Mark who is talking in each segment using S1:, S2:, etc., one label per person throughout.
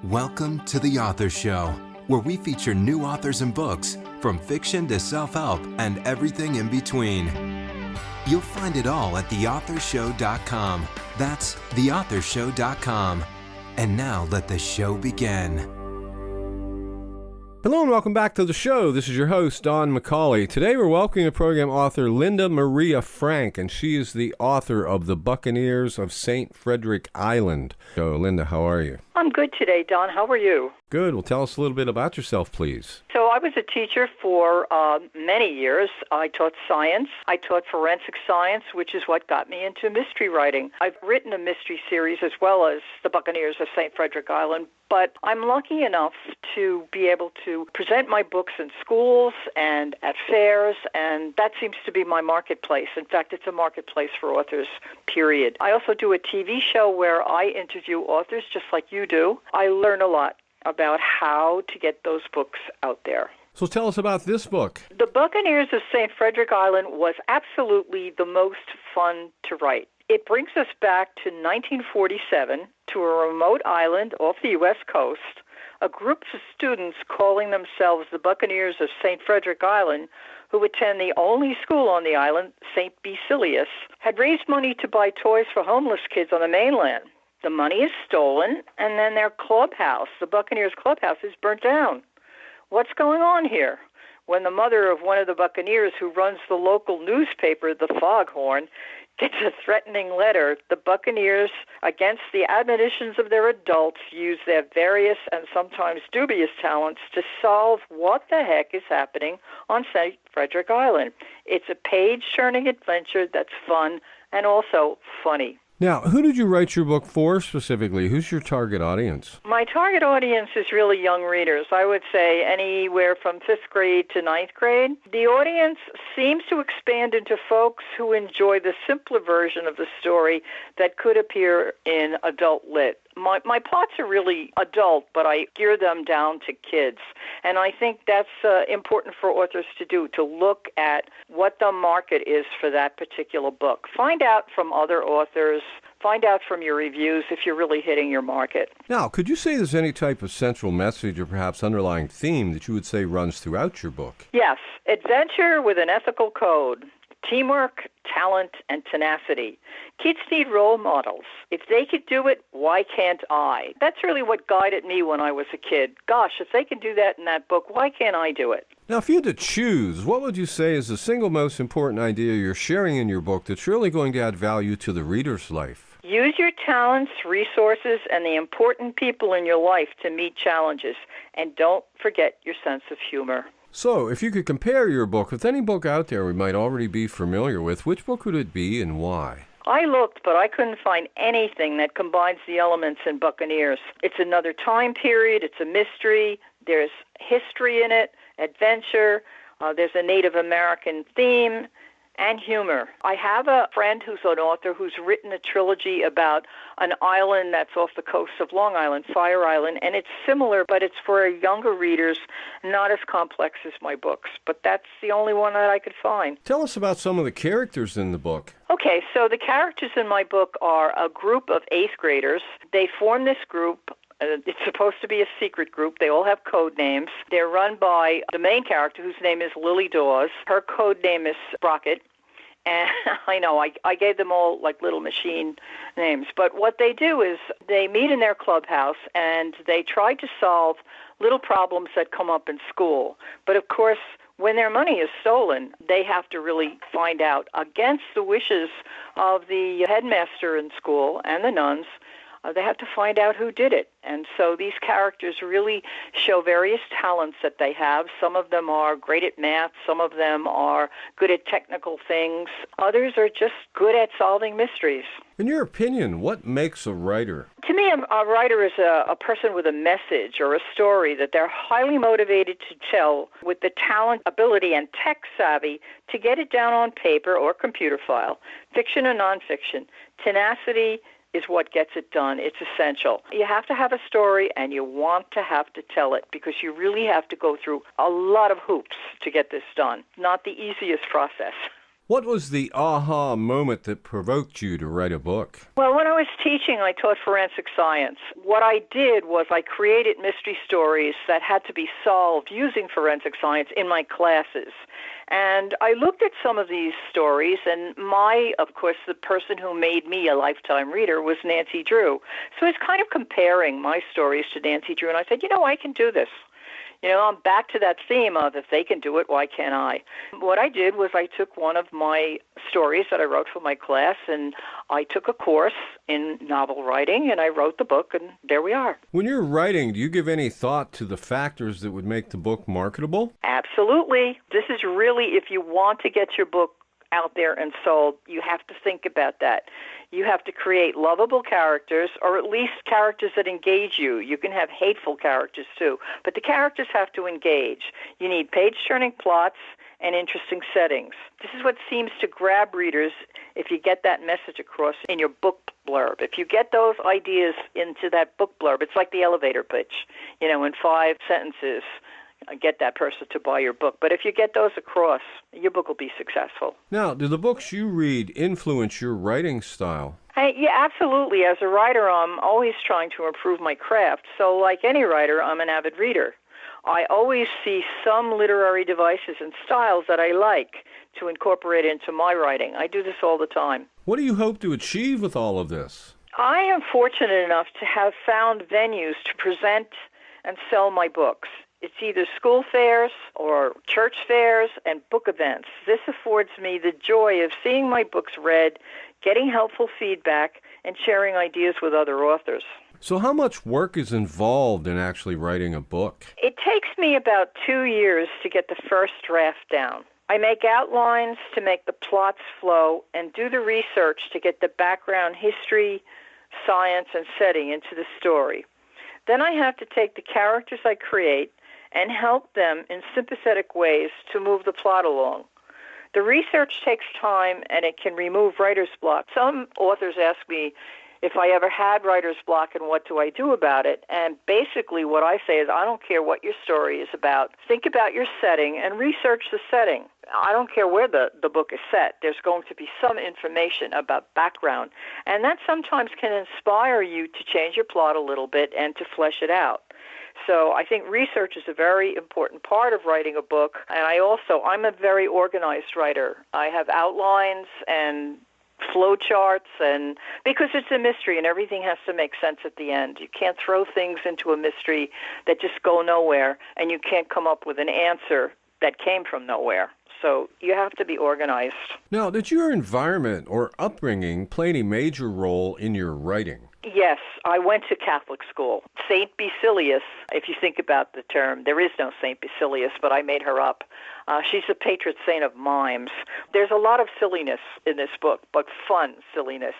S1: Welcome to The Author Show, where we feature new authors and books, from fiction to self-help and everything in between. You'll find it all at theauthorshow.com. That's theauthorshow.com. And now let the show begin.
S2: Hello and welcome back to the show. This is your host, Jon Buccleigh. Today we're welcoming the program author Linda Maria Frank, and she is the author of The Buccaneers of St. Frederick Island. So, Linda, how are you?
S3: I'm good today, Don. How are you?
S2: Good. Well, tell us a little bit about yourself, please.
S3: So I was a teacher for many years. I taught science. I taught forensic science, which is what got me into mystery writing. I've written a mystery series as well as The Buccaneers of St. Frederick Island, but I'm lucky enough to be able to present my books in schools and at fairs, and that seems to be my marketplace. In fact, it's a marketplace for authors, period. I also do a TV show where I interview authors just like you do. I learn a lot about how to get those books out there.
S2: So tell us about this book.
S3: The Buccaneers of St. Frederick Island was absolutely the most fun to write. It brings us back to 1947 to a remote island off the U.S. coast. A group of students calling themselves the Buccaneers of St. Frederick Island, who attend the only school on the island, St. BeSillius, had raised money to buy toys for homeless kids on the mainland. The money is stolen, and then their clubhouse, the Buccaneers clubhouse, is burnt down. What's going on here? When the mother of one of the Buccaneers, who runs the local newspaper, the Foghorn, gets a threatening letter, the Buccaneers, against the admonitions of their adults, use their various and sometimes dubious talents to solve what the heck is happening on St. Frederick Island. It's a page-turning adventure that's fun and also funny.
S2: Now, who did you write your book for specifically? Who's your target audience?
S3: My target audience is really young readers. I would say anywhere from 5th grade to 9th grade. The audience seems to expand into folks who enjoy the simpler version of the story that could appear in adult lit. My plots are really adult, but I gear them down to kids. And I think that's important for authors to do, to look at what the market is for that particular book. Find out from other authors, find out from your reviews if you're really hitting your market.
S2: Now, could you say there's any type of central message or perhaps underlying theme that you would say runs throughout your book?
S3: Yes, adventure with an ethical code. Teamwork, talent, and tenacity. Kids need role models. If they could do it, why can't I? That's really what guided me when I was a kid. Gosh, if they can do that in that book, why can't I do it?
S2: Now, if you had to choose, what would you say is the single most important idea you're sharing in your book that's really going to add value to the reader's life?
S3: Use your talents, resources, and the important people in your life to meet challenges. And don't forget your sense of humor.
S2: So, if you could compare your book with any book out there we might already be familiar with, which book would it be and why?
S3: I looked, but I couldn't find anything that combines the elements in Buccaneers. It's another time period. It's a mystery. There's history in it, adventure. There's a Native American theme, and humor. I have a friend who's an author who's written a trilogy about an island that's off the coast of Long Island, Fire Island, and it's similar, but it's for younger readers, not as complex as my books. But that's the only one that I could find.
S2: Tell us about some of the characters in the book.
S3: Okay, so the characters in my book are a group of 8th graders. They form this group. It's supposed to be a secret group. They all have code names. They're run by the main character, whose name is Lily Dawes. Her code name is Sprocket. And I know, I gave them all like little machine names. But what they do is they meet in their clubhouse and they try to solve little problems that come up in school. But of course, when their money is stolen, they have to really find out, against the wishes of the headmaster in school and the nuns, they have to find out who did it. And so these characters really show various talents that they have. Some of them are great at math. Some of them are good at technical things. Others are just good at solving mysteries.
S2: In your opinion, what makes a writer?
S3: To me, a writer is a person with a message or a story that they're highly motivated to tell, with the talent, ability, and tech savvy to get it down on paper or computer file, fiction or nonfiction. Tenacity is what gets it done. It's essential. You have to have a story, and you want to have to tell it, because you really have to go through a lot of hoops to get this done. Not the easiest process.
S2: What was the aha moment that provoked you to write a book?
S3: Well, when I was teaching, I taught forensic science. What I did was I created mystery stories that had to be solved using forensic science in my classes. And I looked at some of these stories, and of course, the person who made me a lifetime reader was Nancy Drew. So I was kind of comparing my stories to Nancy Drew, and I said, I can do this. I'm back to that theme of if they can do it, why can't I? What I did was I took one of my stories that I wrote for my class, and I took a course in novel writing, and I wrote the book, and there we are.
S2: When you're writing, do you give any thought to the factors that would make the book marketable?
S3: Absolutely. This is really, if you want to get your book out there and sold, you have to think about that. You have to create lovable characters, or at least characters that engage you. You can have hateful characters too, but the characters have to engage. You need page-turning plots and interesting settings. This is what seems to grab readers if you get that message across in your book blurb. If you get those ideas into that book blurb, it's like the elevator pitch, in 5 sentences. Get that person to buy your book. But if you get those across, your book will be successful.
S2: Now, do the books you read influence your writing style?
S3: Yeah, absolutely. As a writer, I'm always trying to improve my craft. So like any writer, I'm an avid reader. I always see some literary devices and styles that I like to incorporate into my writing. I do this all the time.
S2: What do you hope to achieve with all of this?
S3: I am fortunate enough to have found venues to present and sell my books. It's either school fairs or church fairs and book events. This affords me the joy of seeing my books read, getting helpful feedback, and sharing ideas with other authors.
S2: So how much work is involved in actually writing a book?
S3: It takes me about 2 years to get the first draft down. I make outlines to make the plots flow and do the research to get the background history, science, and setting into the story. Then I have to take the characters I create and help them in sympathetic ways to move the plot along. The research takes time, and it can remove writer's block. Some authors ask me if I ever had writer's block and what do I do about it. And basically what I say is I don't care what your story is about. Think about your setting and research the setting. I don't care where the book is set. There's going to be some information about background. And that sometimes can inspire you to change your plot a little bit and to flesh it out. So I think research is a very important part of writing a book. And I'm a very organized writer. I have outlines and flow charts, and because it's a mystery and everything has to make sense at the end. You can't throw things into a mystery that just go nowhere, and you can't come up with an answer that came from nowhere. So you have to be organized.
S2: Now, did your environment or upbringing play any major role in your writing?
S3: Yes, I went to Catholic school. Saint BeSillius, if you think about the term, there is no Saint BeSillius, but I made her up. She's the patron saint of mimes. There's a lot of silliness in this book, but fun silliness.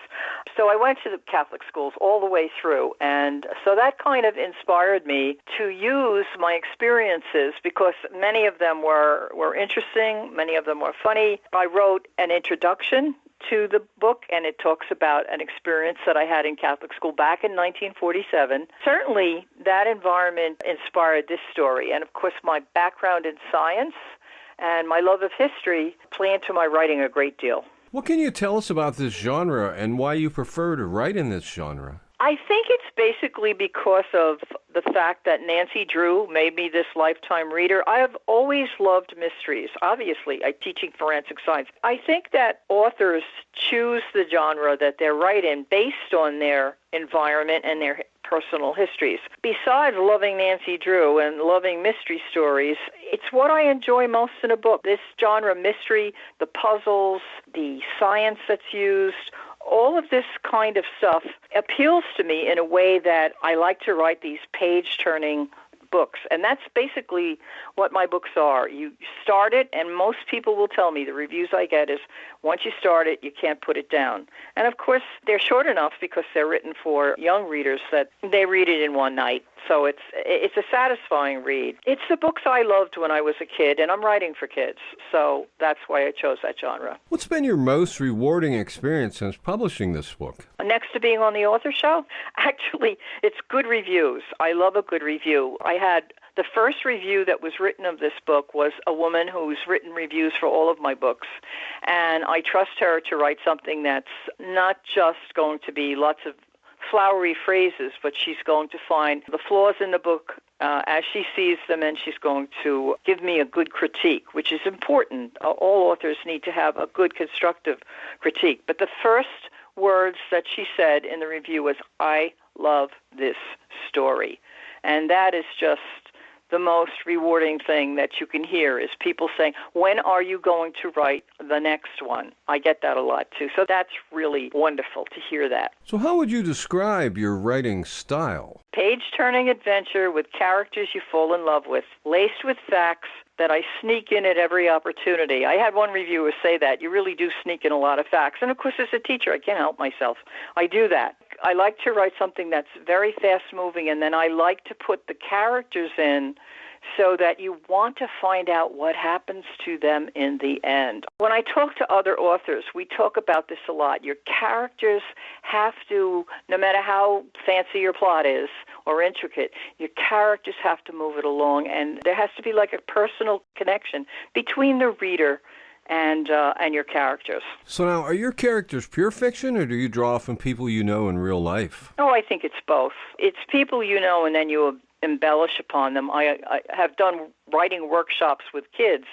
S3: So I went to the Catholic schools all the way through, and so that kind of inspired me to use my experiences because many of them were interesting, many of them were funny. I wrote an introduction to the book, and it talks about an experience that I had in Catholic school back in 1947. Certainly, that environment inspired this story, and of course, my background in science and my love of history play into my writing a great deal.
S2: What can you tell us about this genre and why you prefer to write in this genre?
S3: I think it's basically because of the fact that Nancy Drew made me this lifetime reader. I have always loved mysteries. Obviously, I'm teaching forensic science. I think that authors choose the genre that they write in based on their environment and their personal histories. Besides loving Nancy Drew and loving mystery stories, it's what I enjoy most in a book. This genre, mystery, the puzzles, the science that's used, all of this kind of stuff appeals to me in a way that I like to write these page-turning books. And that's basically what my books are. You start it, and most people will tell me, the reviews I get is, once you start it, you can't put it down. And of course, they're short enough because they're written for young readers that they read it in one night. So it's a satisfying read. It's the books I loved when I was a kid, and I'm writing for kids. So that's why I chose that genre.
S2: What's been your most rewarding experience since publishing this book?
S3: Next to being on the author show, actually, it's good reviews. I love a good review. I had The first review that was written of this book was a woman who's written reviews for all of my books, and I trust her to write something that's not just going to be lots of flowery phrases, but she's going to find the flaws in the book as she sees them, and she's going to give me a good critique, which is important. All authors need to have a good constructive critique. But the first words that she said in the review was, "I love this story." And that is just the most rewarding thing that you can hear, is people saying, "When are you going to write the next one?" I get that a lot too. So that's really wonderful to hear that.
S2: So how would you describe your writing style?
S3: Page-turning adventure with characters you fall in love with, laced with facts that I sneak in at every opportunity. I had one reviewer say that. You really do sneak in a lot of facts. And of course, as a teacher, I can't help myself. I do that. I like to write something that's very fast-moving, and then I like to put the characters in so that you want to find out what happens to them in the end. When I talk to other authors, we talk about this a lot. Your characters have to, no matter how fancy your plot is or intricate, your characters have to move it along, and there has to be like a personal connection between the reader and your characters.
S2: So now, are your characters pure fiction, or do you draw from people you know in real life?
S3: Oh, I think it's both. It's people you know, and then you embellish upon them. I have done writing workshops with kids,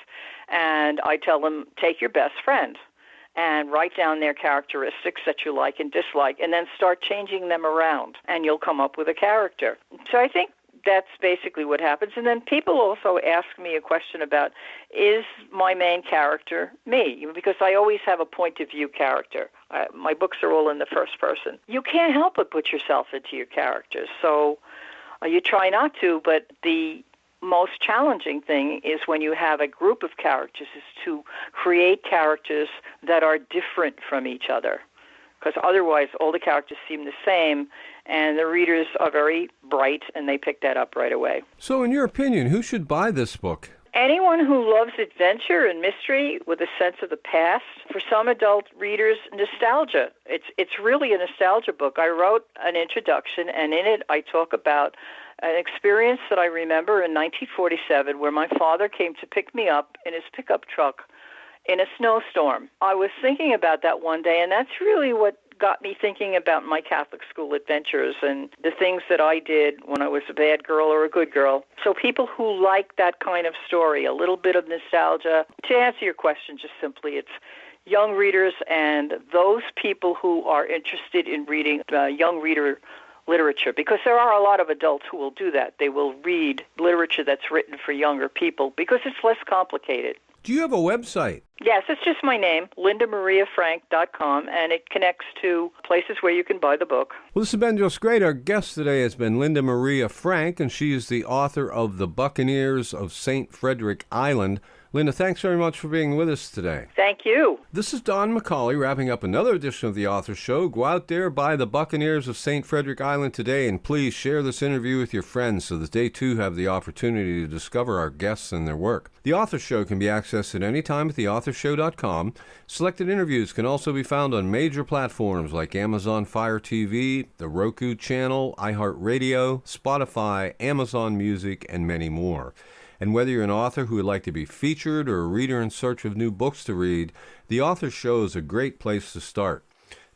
S3: and I tell them, take your best friend and write down their characteristics that you like and dislike, and then start changing them around, and you'll come up with a character. So I think that's basically what happens. And then people also ask me a question about, is my main character me? Because I always have a point of view character. My books are all in the first person. You can't help but put yourself into your characters. So you try not to, but the most challenging thing is when you have a group of characters, is to create characters that are different from each other. Because otherwise all the characters seem the same, and the readers are very bright, and they pick that up right away.
S2: So in your opinion, who should buy this book?
S3: Anyone who loves adventure and mystery with a sense of the past. For some adult readers, nostalgia. It's really a nostalgia book. I wrote an introduction, and in it I talk about an experience that I remember in 1947 where my father came to pick me up in his pickup truck in a snowstorm. I was thinking about that one day, and that's really what got me thinking about my Catholic school adventures and the things that I did when I was a bad girl or a good girl. So people who like that kind of story, a little bit of nostalgia. To answer your question, just simply, it's young readers and those people who are interested in reading young reader literature, because there are a lot of adults who will do that. They will read literature that's written for younger people because it's less complicated.
S2: Do you have a website?
S3: Yes, it's just my name, lindamariafrank.com, and it connects to places where you can buy the book.
S2: Well, this has been just great. Our guest today has been Linda Maria Frank, and she is the author of The Buccaneers of St. Frederick Island. Linda, thanks very much for being with us today.
S3: Thank you.
S2: This is Jon Buccleigh wrapping up another edition of The Author Show. Go out there, buy The Buccaneers of St. Frederick Island today, and please share this interview with your friends so that they too have the opportunity to discover our guests and their work. The Author Show can be accessed at any time at theauthorshow.com. Selected interviews can also be found on major platforms like Amazon Fire TV, the Roku channel, iHeartRadio, Spotify, Amazon Music, and many more. And whether you're an author who would like to be featured or a reader in search of new books to read, The Author Show is a great place to start.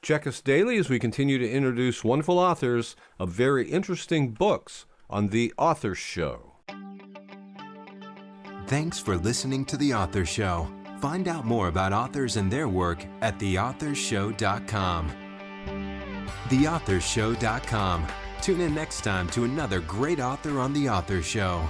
S2: Check us daily as we continue to introduce wonderful authors of very interesting books on The Author Show.
S1: Thanks for listening to The Author Show. Find out more about authors and their work at theauthorshow.com. Theauthorshow.com. Tune in next time to another great author on The Author Show.